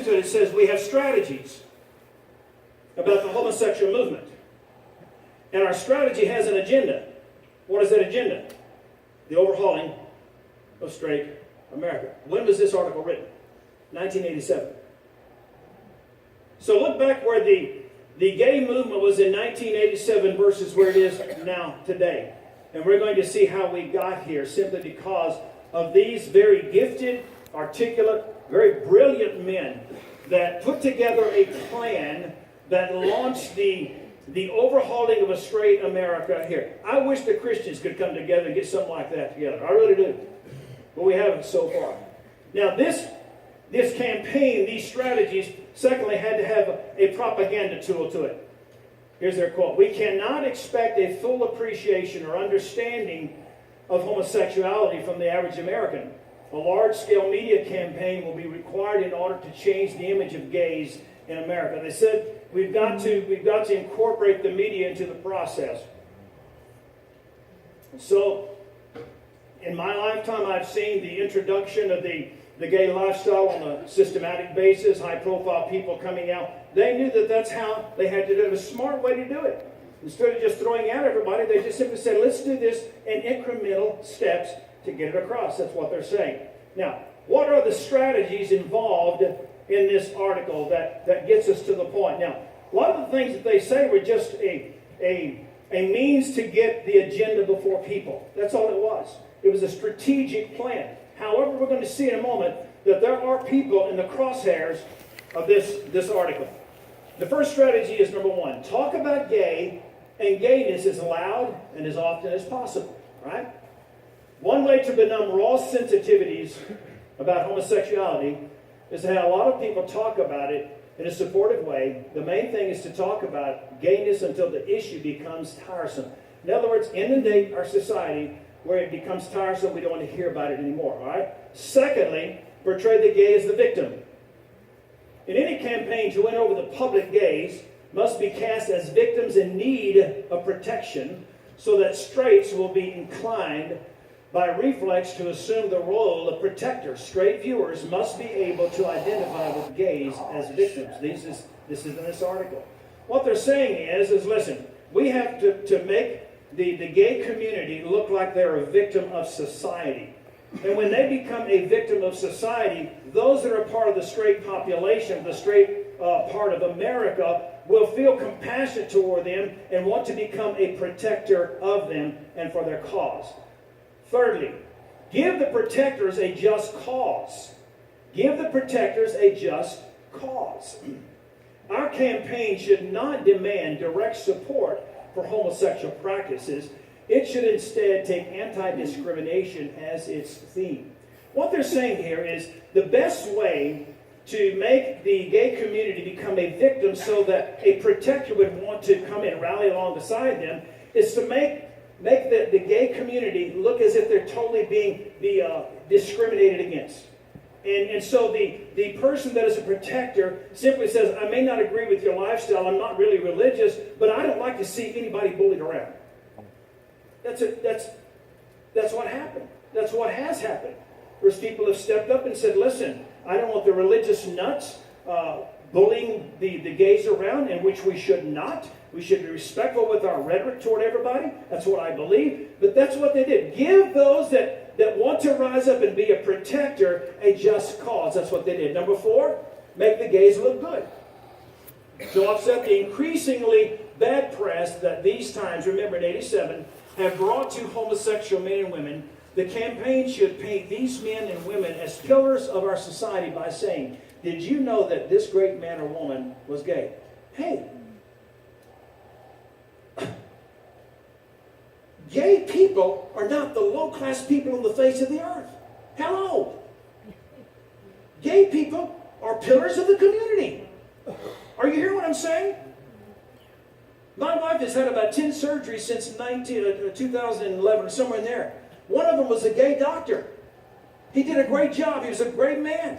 to it, it says we have strategies about the homosexual movement. And our strategy has an agenda. What is that agenda? The overhauling of straight America. When was this article written? 1987. So look back where the gay movement was in 1987 versus where it is now today. And we're going to see how we got here simply because of these very gifted, articulate, very brilliant men that put together a plan that launched the overhauling of a straight America here. I wish the Christians could come together and get something like that together. I really do. But we haven't so far. Now this campaign, these strategies, secondly, had to have a propaganda tool to it. Here's their quote. We cannot expect a full appreciation or understanding of homosexuality from the average American. A large-scale media campaign will be required in order to change the image of gays in America. They said we've got to incorporate the media into the process. So, in my lifetime, I've seen the introduction of the gay lifestyle on a systematic basis, high-profile people coming out. They knew that that's how they had to do it. It was a smart way to do it. Instead of just throwing out everybody, they just simply said, let's do this in incremental steps to get it across. That's what they're saying. Now, what are the strategies involved in this article that gets us to the point? Now, a lot of the things that they say were just a means to get the agenda before people. That's all it was. It was a strategic plan. However, we're going to see in a moment that there are people in the crosshairs of this article. The first strategy is number one, talk about gay and gayness as loud and as often as possible, right? One way to benumb raw sensitivities about homosexuality is to have a lot of people talk about it in a supportive way. The main thing is to talk about gayness until the issue becomes tiresome. In other words, inundate our society where it becomes tiresome, we don't want to hear about it anymore, all right? Secondly, portray the gay as the victim. In any campaign to win over the public, gays must be cast as victims in need of protection so that straights will be inclined by reflex to assume the role of protector. Straight viewers must be able to identify with gays as victims. This is in this article. What they're saying is listen, we have to make the gay community look like they're a victim of society. And when they become a victim of society, those that are part of the straight population, the straight part of America, will feel compassionate toward them and want to become a protector of them and for their cause. Thirdly, give the protectors a just cause. Give the protectors a just cause. Our campaign should not demand direct support for homosexual practices. It should instead take anti-discrimination as its theme. What they're saying here is the best way to make the gay community become a victim so that a protector would want to come and rally along beside them is to make the gay community look as if they're totally being discriminated against. And so the person that is a protector simply says, I may not agree with your lifestyle, I'm not really religious, but I don't like to see anybody bullied around. That's what happened. That's what has happened. There's people have stepped up and said, listen, I don't want the religious nuts bullying the gays around, in which we should not. We should be respectful with our rhetoric toward everybody. That's what I believe. But that's what they did. Give those that want to rise up and be a protector a just cause. That's what they did. Number 4, make the gays look good. To offset the increasingly bad press that these times, remember in 87, have brought to homosexual men and women, the campaign should paint these men and women as pillars of our society by saying, did you know that this great man or woman was gay? Hey, gay people are not the low-class people on the face of the earth. Hello. Gay people are pillars of the community. Are you hearing what I'm saying? My wife has had about 10 surgeries since 2011 or somewhere in there. One of them was a gay doctor. He did a great job. He was a great man.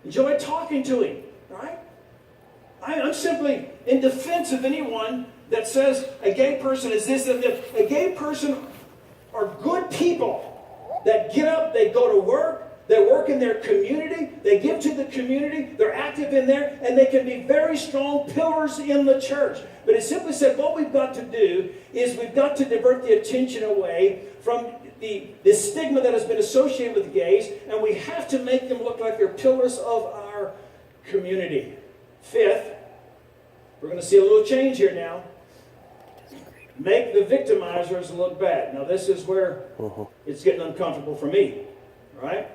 Enjoyed talking to him, right? I'm simply in defense of anyone that says a gay person is this and that. A gay person are good people that get up, they go to work, They work in their community. They give to the community. They're active in there. And they can be very strong pillars in the church. But it simply said what we've got to do is we've got to divert the attention away from the stigma that has been associated with gays. And we have to make them look like they're pillars of our community. Fifth, we're going to see a little change here now. Make the victimizers look bad. Now this is where it's getting uncomfortable for me. Right?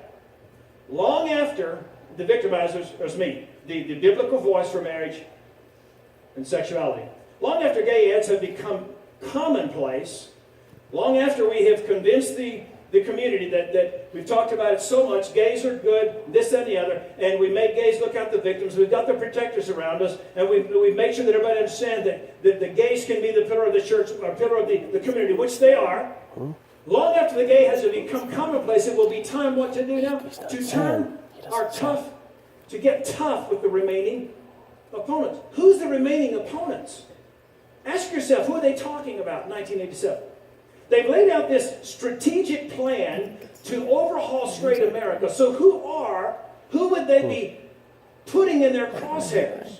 Long after the victimizers, there's me, the biblical voice for marriage and sexuality. Long after gay ads have become commonplace, long after we have convinced the community that we've talked about it so much, gays are good, this and the other, and we make gays look out the victims, we've got the protectors around us, and we've made sure that everybody understands that the gays can be the pillar of the church, or pillar of the community, which they are. Long after the gay has become commonplace, it will be time what to do now? To turn our tough, to get tough with the remaining opponents. Who's the remaining opponents? Ask yourself, who are they talking about in 1987? They've laid out this strategic plan to overhaul straight America. So who would they be putting in their crosshairs?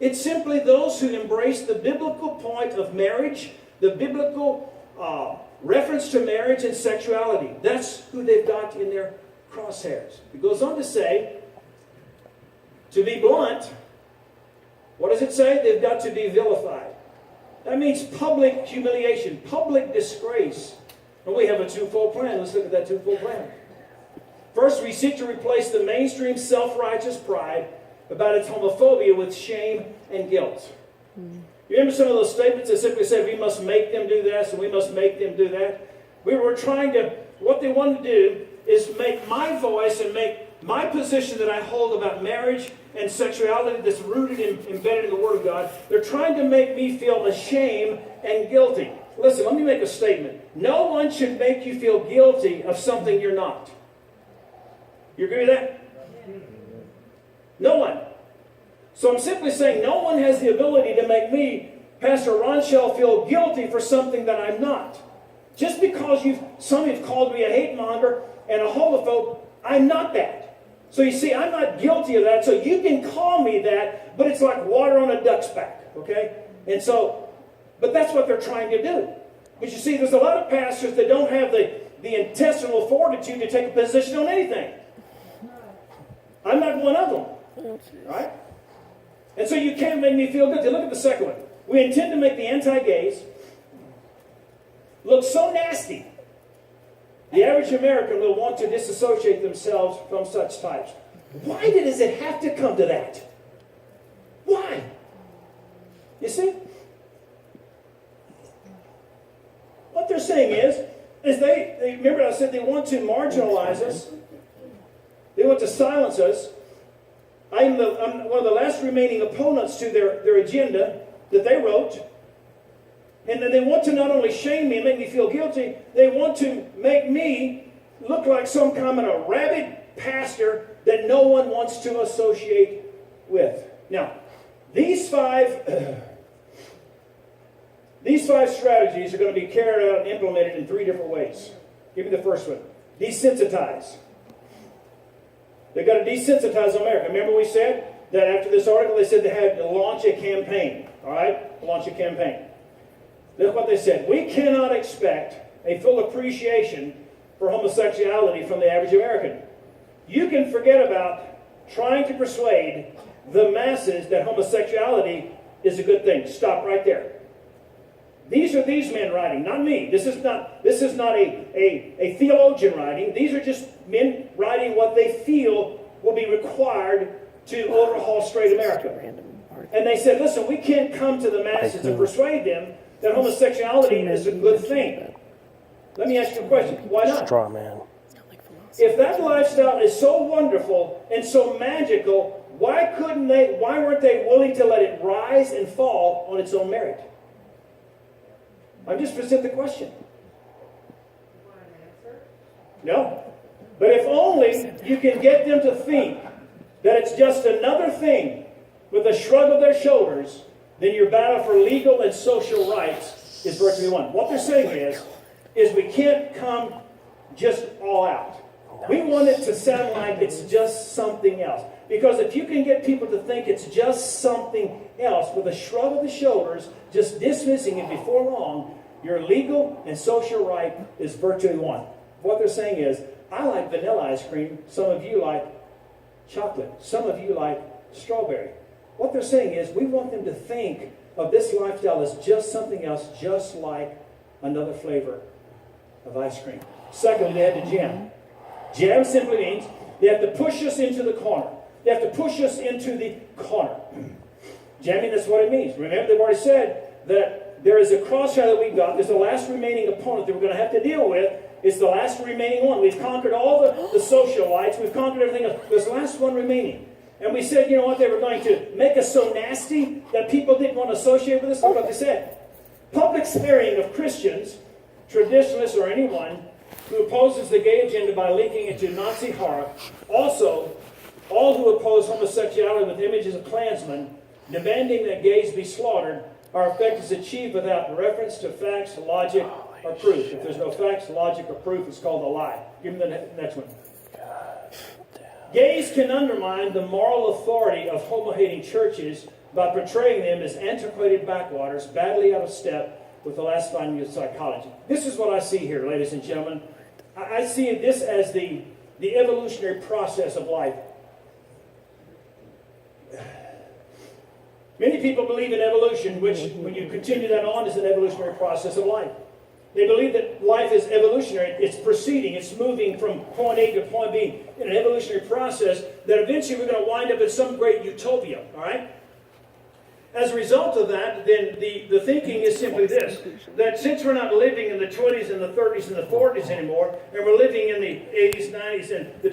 It's simply those who embrace the biblical point of marriage, the biblical reference to marriage and sexuality. That's who they've got in their crosshairs. It goes on to say, to be blunt, what does it say? They've got to be vilified. That means public humiliation, public disgrace. And we have a twofold plan. Let's look at that twofold plan. First, we seek to replace the mainstream self-righteous pride about its homophobia with shame and guilt. You remember some of those statements that simply said, we must make them do this and we must make them do that? We were trying to, what they wanted to do is make my voice and make my position that I hold about marriage and sexuality that's rooted and embedded in the Word of God, they're trying to make me feel ashamed and guilty. Listen, let me make a statement. No one should make you feel guilty of something you're not. You agree with that? No one. So I'm simply saying no one has the ability to make me, Pastor Ronchell, feel guilty for something that I'm not. Just because some have called me a hate monger and a homophobe, I'm not that. So you see, I'm not guilty of that. So you can call me that, but it's like water on a duck's back, okay? And so, but that's what they're trying to do. But you see, there's a lot of pastors that don't have the intestinal fortitude to take a position on anything. I'm not one of them, right? And so you can't make me feel guilty. Look at the second one. We intend to make the anti-gays look so nasty, the average American will want to disassociate themselves from such types. Why does it have to come to that? Why? You see? What they're saying is they remember I said they want to marginalize us. They want to silence us. I'm one of the last remaining opponents to their agenda that they wrote. And then they want to not only shame me and make me feel guilty, they want to make me look like some kind of a rabid pastor that no one wants to associate with. Now, these five strategies are going to be carried out and implemented in three different ways. Give me the first one. Desensitize. They've got to desensitize America. Remember we said that after this article, they said they had to launch a campaign. All right? Launch a campaign. Look what they said. We cannot expect a full appreciation for homosexuality from the average American. You can forget about trying to persuade the masses that homosexuality is a good thing. Stop right there. These are these men writing, not me. This is not a theologian writing. These are just men writing what they feel will be required to overhaul straight America. And they said, listen, we can't come to the masses and persuade them that homosexuality is a good thing. Let me ask you a question. Why not? Straw man. If that lifestyle is so wonderful and so magical, why weren't they willing to let it rise and fall on its own merit? I'm just present the question. No. But if only you can get them to think that it's just another thing with a shrug of their shoulders, then your battle for legal and social rights is virtually won. What they're saying is we can't come just all out. We want it to sound like it's just something else. Because if you can get people to think it's just something else with a shrug of the shoulders, just dismissing it before long, your legal and social right is virtually won. What they're saying is, I like vanilla ice cream. Some of you like chocolate. Some of you like strawberry. What they're saying is, we want them to think of this lifestyle as just something else, just like another flavor of ice cream. Secondly, they had to jam. Jam simply means they have to push us into the corner. They have to push us into the corner. Jamming, that's what it means. Remember, they've already said that there is a crossfire that we've got. There's the last remaining opponent that we're going to have to deal with. It's the last remaining one. We've conquered all the socialites. We've conquered everything else. There's the last one remaining. And we said, you know what, they were going to make us so nasty that people didn't want to associate with us. Look what they said. Public smearing of Christians, traditionalists, or anyone who opposes the gay agenda by linking it to Nazi horror. Also, all who oppose homosexuality with images of Klansmen, demanding that gays be slaughtered, our effect is achieved without reference to facts, logic, or proof. If there's no facts, logic, or proof, it's called a lie. Give me the next one. Gays can undermine the moral authority of homo-hating churches by portraying them as antiquated backwaters, badly out of step with the last finding of psychology. This is what I see here, ladies and gentlemen. I see this as the evolutionary process of life. Many people believe in evolution, which, when you continue that on, is an evolutionary process of life. They believe that life is evolutionary. It's proceeding. It's moving from point A to point B in an evolutionary process that eventually we're going to wind up in some great utopia. All right? As a result of that, then the thinking is simply this, that since we're not living in the 20s and the 30s and the 40s anymore, and we're living in the 80s, 90s, and the